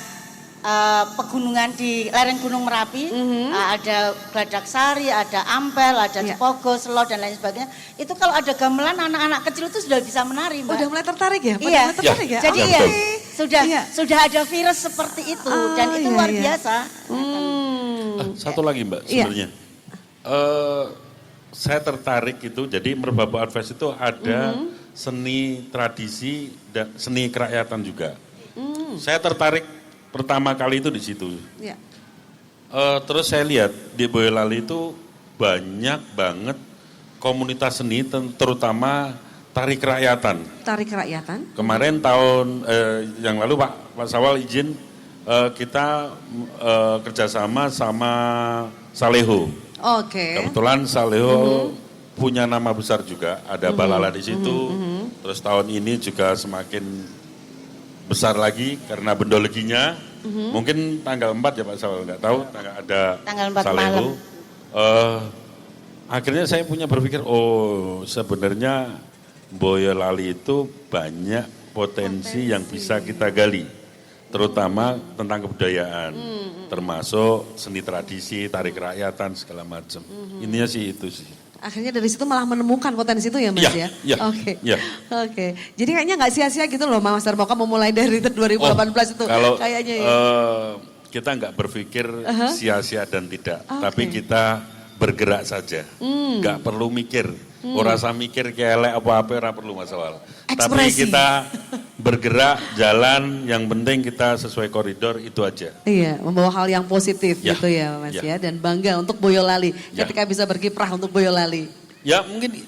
pegunungan di lereng Gunung Merapi, ada Gladak Sari, ada Ampel, ada Cepogo, Selo dan lain sebagainya. Itu kalau ada gamelan anak-anak kecil itu sudah bisa menari, Mbak. Udah mulai tertarik ya? Iya. Mulai tertarik ya? Jadi sudah ada virus seperti itu dan itu luar biasa. Satu lagi Mbak sebenarnya. Saya tertarik itu, jadi Merbabu Advest itu ada seni tradisi dan seni kerakyatan juga. Saya tertarik pertama kali itu di situ. Terus saya lihat di Boyolali itu banyak banget komunitas seni, terutama tari kerakyatan. Tari kerakyatan? Kemarin tahun yang lalu Pak Sawal izin kita kerjasama sama Saleho. Kebetulan Saleho punya nama besar juga, ada Balala di situ. Terus tahun ini juga semakin besar lagi karena bendologinya. Mungkin tanggal 4 ya Pak Sawal, nggak tahu, ada tanggal 4 Saleho. Akhirnya saya punya berpikir, oh sebenarnya Boyolali itu banyak potensi yang bisa kita gali. Terutama tentang kebudayaan, termasuk seni tradisi, tari kerakyatan, segala macam. Ininya sih itu sih. Akhirnya dari situ malah menemukan potensi itu ya Mas ya? Oke. Jadi kayaknya nggak sia-sia gitu loh Mas Darmoka memulai dari 2018 itu. Kalau kayaknya kita nggak berpikir sia-sia dan tidak, tapi kita bergerak saja. Nggak perlu mikir. Ora usah mikir kelek apa-apa, ora perlu masalah. Tapi kita bergerak, jalan, yang penting kita sesuai koridor itu aja. Iya, membawa hal yang positif gitu ya Mas ya. Dan bangga untuk Boyolali ketika bisa berkiprah untuk Boyolali. Ya mungkin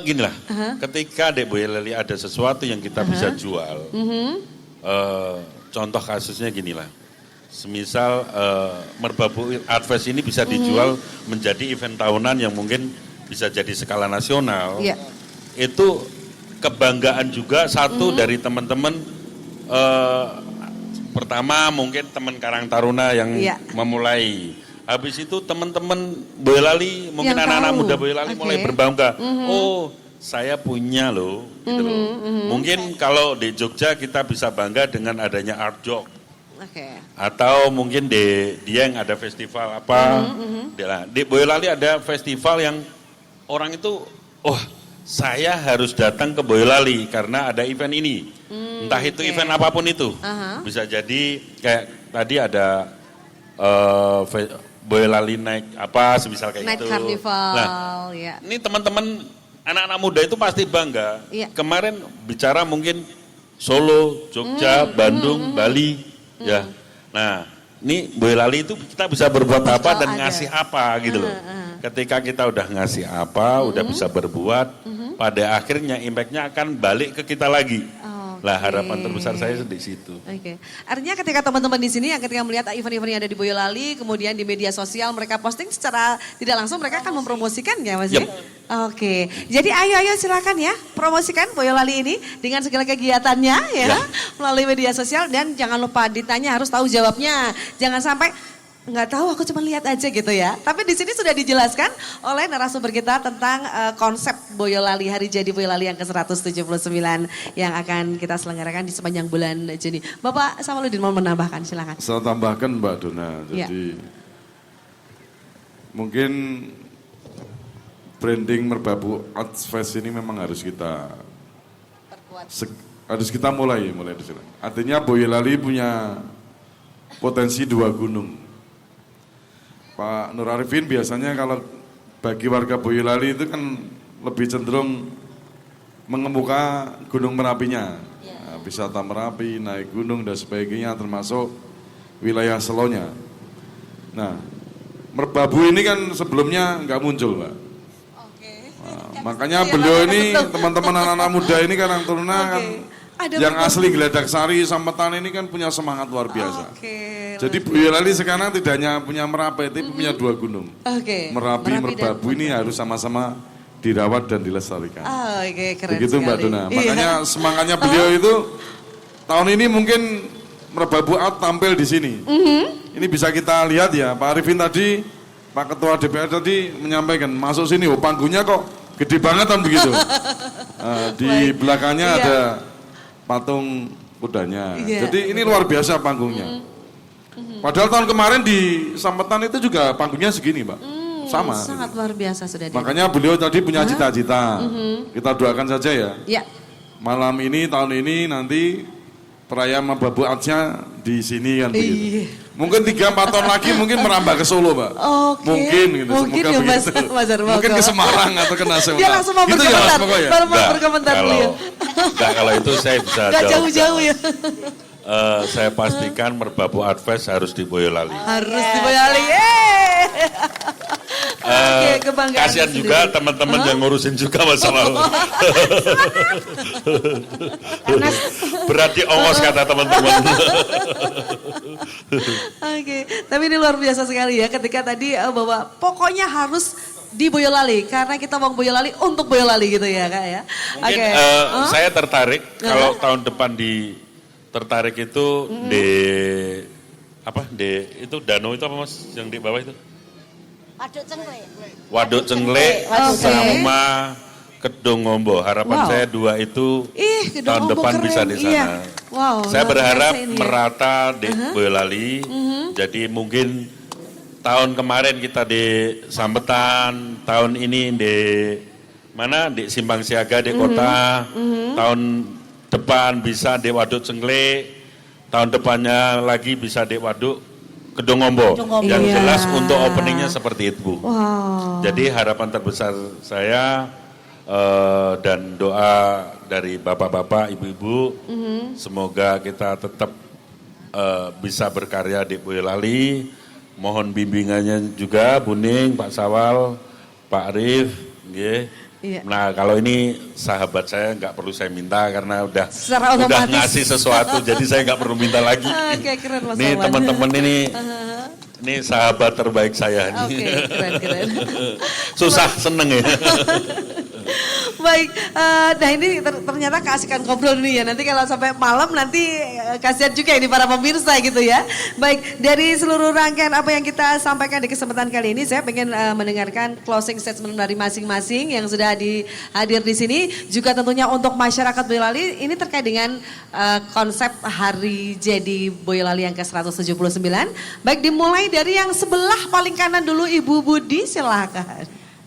gini lah, ketika di Boyolali ada sesuatu yang kita bisa jual, contoh kasusnya gini lah. Semisal Merbabu Advest ini bisa dijual menjadi event tahunan yang mungkin bisa jadi skala nasional. Itu kebanggaan juga satu dari teman-teman. Pertama mungkin teman Karang Taruna yang memulai. Habis itu teman-teman Boyolali, mungkin anak-anak muda Boyolali mulai berbangga. Oh saya punya loh, gitu loh. Mungkin kalau di Jogja kita bisa bangga dengan adanya Art Jog. Oke. Atau mungkin di Dieng ada festival apa. Di Boyolali ada festival yang orang itu, oh saya harus datang ke Boyolali karena ada event ini. Entah itu event apapun itu. Bisa jadi kayak tadi ada Boyolali naik apa, semisal kayak Night gitu. Carnival, Nah, ya. ini teman-teman anak-anak muda itu pasti bangga. Iya. Kemarin bicara mungkin Solo, Jogja, Bandung, Bali, ya. Nah, ini Boyolali itu kita bisa berbuat apa dan ngasih apa gitu loh. Ketika kita udah ngasih apa, udah bisa berbuat, pada akhirnya impact-nya akan balik ke kita lagi. Lah harapan terbesar saya di situ. Oke. Artinya ketika teman-teman di sini yang ketika melihat event-event yang ada di Boyolali, kemudian di media sosial mereka posting secara tidak langsung mereka akan mempromosikan ya Mas? Yep. Oke. Jadi ayo silakan ya promosikan Boyolali ini dengan segala kegiatannya ya melalui media sosial dan jangan lupa ditanya harus tahu jawabnya. Jangan sampai nggak tahu, aku cuma lihat aja gitu ya. Tapi di sini sudah dijelaskan oleh narasumber kita tentang konsep Boyolali, Hari Jadi Boyolali yang ke-179 yang akan kita selenggarakan di sepanjang bulan Juni. Bapak Samaludin mau menambahkan, silakan. Saya tambahkan Mbak Dona, jadi mungkin branding Merbabu Arts Fest ini memang harus kita harus kita mulai di sini. Artinya Boyolali punya potensi 2 gunung. Pak Nur Arifin biasanya kalau bagi warga Boyolali itu kan lebih cenderung mengemuka Gunung Merapinya. Nah, wisata Merapi, naik gunung dan sebagainya termasuk wilayah Selonya. Nah, Merbabu ini kan sebelumnya nggak muncul, Mbak. Nah, makanya beliau ini, teman-teman anak-anak muda ini kan yang turunan kan yang asli Geladak Sari, Sampetan ini kan punya semangat luar biasa. Jadi Boyolali sekarang tidak hanya punya Merapi, tapi punya 2 gunung. Merapi, Merbabu ini harus sama-sama dirawat dan dilestarikan. Keren Begitu sekali. Mbak Dona. Makanya semangatnya beliau itu tahun ini mungkin Merbabu Art tampil di sini. Ini bisa kita lihat ya, Pak Arifin tadi, Pak Ketua DPR tadi menyampaikan masuk sini, oh panggungnya kok gede banget kan begitu. Di belakangnya ada patung kudanya. Jadi ini luar biasa panggungnya. Padahal tahun kemarin di Sampetan itu juga panggungnya segini, Mbak. Sama. Sangat luar biasa sudah. Makanya beliau tadi punya cita-cita. Kita doakan saja ya. Malam ini, tahun ini nanti perayaan Merbabu Arts-nya di sini kan begitu. Mungkin 3-4 tahun lagi mungkin merambah ke Solo, Mbak. Mungkin gitu. Mungkin semoga ya begitu. Mas Darmogo. Mungkin ke Semarang atau ke Nasional. Dia langsung mau Gitu ya, berkomentar. Mas Mogo ya? Baru mau berkomentar beliau. Enggak, kalau itu saya bisa Gak jawab. jauh-jauh ya. Saya pastikan Merbabu Art Fest harus di Boyolali. Harus di Boyolali. Kebanggaan Kasihan sendiri. juga teman-teman yang ngurusin juga masalah. Berat di ongos kata teman-teman. Tapi ini luar biasa sekali ya ketika tadi bahwa pokoknya harus di Boyolali karena kita mau Boyolali untuk Boyolali gitu ya Kak ya. Mungkin saya tertarik kalau tahun depan tertarik itu di itu danau itu apa Mas yang di bawah itu? Waduk Cengle sama Kedung Ngombo. Harapan saya 2 itu Kedung tahun Ngombo depan keren. bisa di sana. Iya. Wow, Saya luar berharap biasa ini ya. merata di Boyolali. Jadi mungkin tahun kemarin kita di Sampetan, tahun ini di mana di Simpang Siaga di kota. Tahun depan bisa di Waduk Cengle. Tahun depannya lagi bisa di Waduk Kedung Ngombo. Yang jelas untuk openingnya seperti itu. Jadi harapan terbesar saya dan doa dari bapak-bapak, ibu-ibu, semoga kita tetap bisa berkarya di Boyolali. Mohon bimbingannya juga Bu Ning, Pak Sawal, Pak Arif. Nah kalau ini sahabat saya nggak perlu saya minta karena udah ngasih sesuatu, jadi saya nggak perlu minta lagi. Keren Mas Nih Wawan. teman-teman ini sahabat terbaik saya. Keren. Susah seneng ya. Baik, nah ini ternyata keasikan ngobrol nih ya. Nanti kalau sampai malam nanti kasihan juga ini para pemirsa gitu ya. Baik, dari seluruh rangkaian apa yang kita sampaikan di kesempatan kali ini, saya pengen mendengarkan closing statement dari masing-masing yang sudah hadir di sini. Juga tentunya untuk masyarakat Boyolali ini terkait dengan konsep Hari Jadi Boyolali yang ke-179. Baik, dimulai dari yang sebelah paling kanan dulu, Ibu Budi, silakan.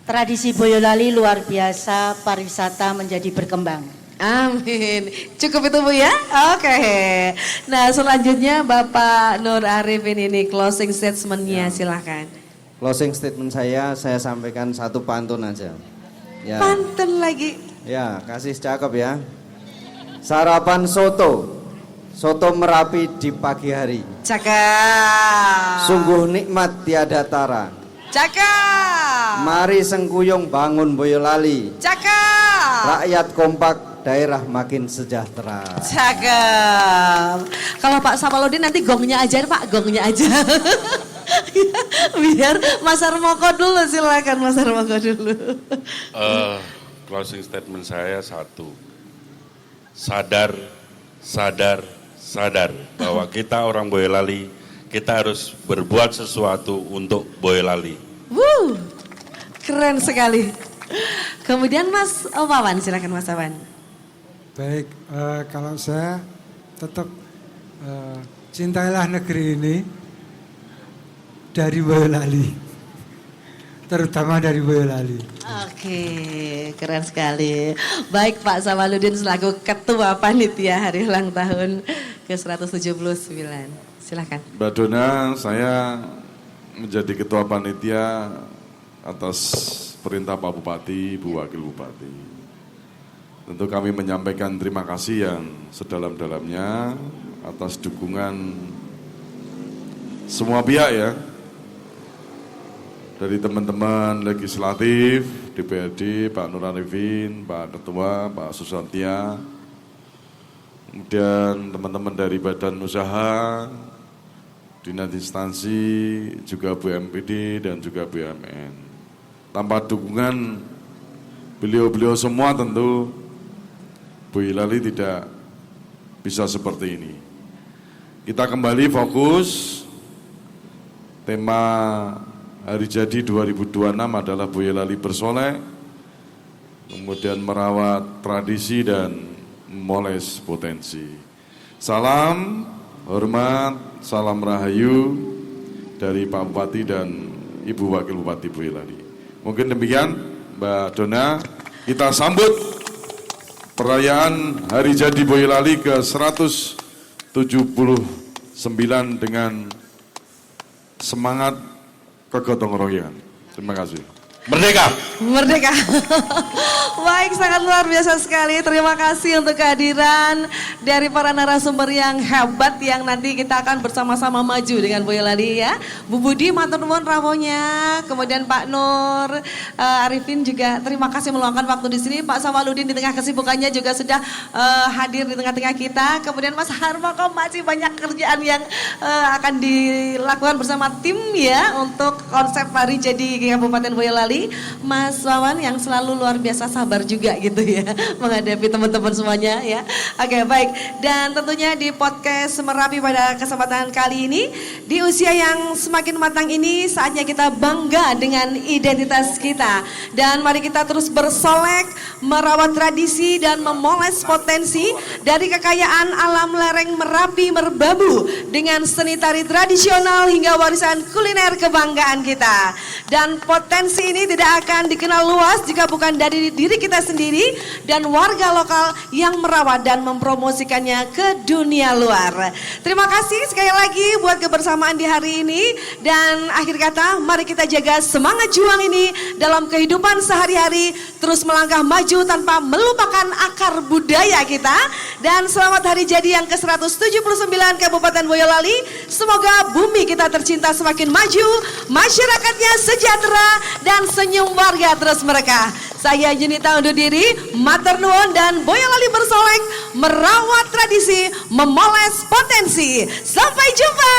Tradisi Boyolali luar biasa, pariwisata menjadi berkembang. Amin. Cukup itu Bu ya? Oke. Nah selanjutnya Bapak Nur Arifin ini closing statement-nya silakan. Closing statement saya sampaikan satu pantun aja. Ya. Pantun lagi. Ya, kasih cakep ya. Sarapan soto Merapi di pagi hari. Cakep. Sungguh nikmat tiada tara. Cakep. Mari sengkuyung bangun Boyolali. Cakep. Rakyat kompak, daerah makin sejahtera. Cakep. Kalau Pak Sapaludin nanti gongnya aja Pak, gongnya aja. Biar Mas Armoko dulu, silakan Mas Armoko dulu. Closing statement saya satu. Sadar bahwa kita orang Boyolali, kita harus berbuat sesuatu untuk Boyolali. Keren sekali. Kemudian Mas Wawan, silakan Mas Wawan. Baik, kalau saya tetap cintailah negeri ini dari Boyolali. Terutama dari Boyolali. Oke, keren sekali. Baik Pak Sapaludin selaku Ketua Panitia Hari Ulang Tahun ke-179. Silakan. Mbak Dona, saya menjadi Ketua Panitia atas perintah Pak Bupati, Bu Wakil Bupati. Tentu kami menyampaikan terima kasih yang sedalam-dalamnya atas dukungan semua pihak ya. Dari teman-teman legislatif, DPRD, Pak Nur Arifin, Pak Ketua, Pak Susantia, kemudian teman-teman dari badan usaha, dinas instansi, juga BMPD dan juga BUMN. Tanpa dukungan beliau-beliau semua tentu Boyolali tidak bisa seperti ini. Kita kembali fokus, tema Hari Jadi 2026 adalah Boyolali bersolek, kemudian merawat tradisi dan memoles potensi. Salam hormat, salam rahayu dari Pak Bupati dan Ibu Wakil Bupati Boyolali. Mungkin demikian Mbak Dona, kita sambut perayaan Hari Jadi Boyolali ke-179 dengan semangat kegotong royongan. Terima kasih. Merdeka! Merdeka. Baik, sangat luar biasa sekali. Terima kasih untuk kehadiran dari para narasumber yang hebat yang nanti kita akan bersama-sama maju dengan Boyolali ya. Bu Budi, matur nuwun rawuhnya. Kemudian Pak Nur Arifin juga terima kasih meluangkan waktu di sini. Pak Sapaludin di tengah kesibukannya juga sudah hadir di tengah-tengah kita. Kemudian Mas Harmoko masih banyak kerjaan yang akan dilakukan bersama tim ya untuk konsep Hari Jadi Kabupaten Boyolali. Mas Wawan yang selalu luar biasa sabar juga gitu ya menghadapi teman-teman semuanya ya. Oke, baik, dan tentunya di podcast Merapi pada kesempatan kali ini di usia yang semakin matang ini saatnya kita bangga dengan identitas kita dan mari kita terus bersolek, merawat tradisi dan memoles potensi dari kekayaan alam lereng Merapi Merbabu dengan seni tari tradisional hingga warisan kuliner kebanggaan kita. Dan potensi ini tidak akan dikenal luas jika bukan dari diri kita sendiri dan warga lokal yang merawat dan mempromosikannya ke dunia luar. Terima kasih sekali lagi buat kebersamaan di hari ini dan akhir kata mari kita jaga semangat juang ini dalam kehidupan sehari-hari, terus melangkah maju tanpa melupakan akar budaya kita. Dan selamat Hari Jadi yang ke-179 Kabupaten Boyolali. Semoga bumi kita tercinta semakin maju, masyarakatnya sejahtera dan senyum warga terus mereka. Saya Yunita undur diri, matur nuwun dan Boyolali bersolek, merawat tradisi, memoles potensi. Sampai jumpa.